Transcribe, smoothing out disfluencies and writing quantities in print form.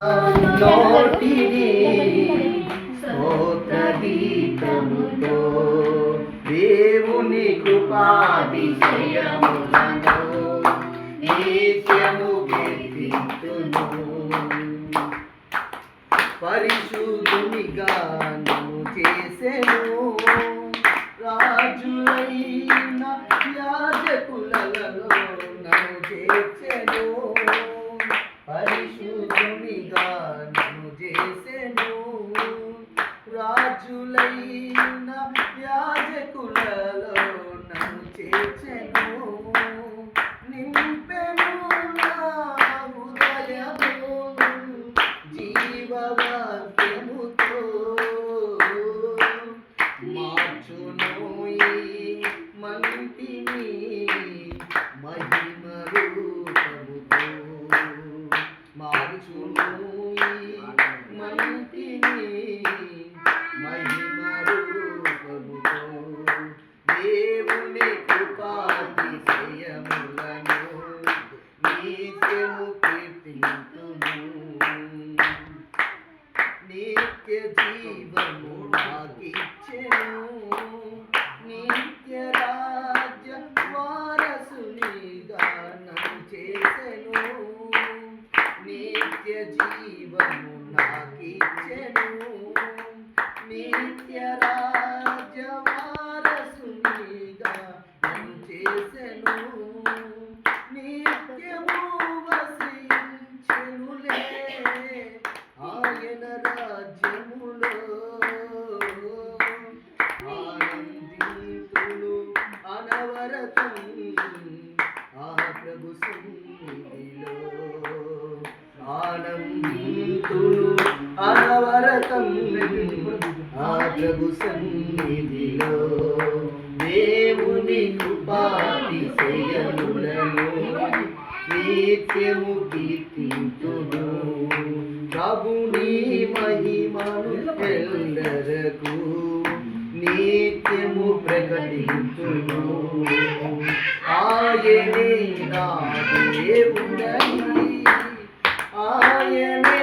నోటిని స్తోత్రగీతముతో దేవుని కృపాతిశయములను నిత్యము కీర్తింతును. పరిశుద్ధునిగా నన్ను చేసెను, రాజులైన యాజకులలో నన్ను చేర్చెను. పరిశుద్ధునిగా నన్ను చేసెను, రాజులైన యాజకులలో నన్ను చేర్చెను. నింపెను నా హృదయము జీవవాక్యముతో, మార్చును ఈ మంటిని మహిమ రూపముతో. మార్చును ఈ మంటిని మహిమ రూపముతో. దేవుని కృపాతిశయములను నిత్యము కీర్తింతును. నిత్య జీవము నాకిచ్చెను, నిత్య రాజ్య వారసునిగా నన్ను చేసెను. నిత్య జీవము నాకిచ్చెను, నిత్య రాజ్య వారసునిగా నన్ను చేసెను. నిత్యము వసించెనులే ఆయన రాజ్యములో. ఆనందింతును అనవరతం ఆ ప్రభు సన్నిధిలో. ఆనందింతును అనవరతం ఆ ప్రభు సన్నిధిలో. దేవుని కృపాతిశయములను నిత్యము కీర్తింతును. ప్రభుని మహిమను ఎల్లరకు నిత్యము ప్రకటింతును. ఆయనే నా దేవుడని, ఆయనే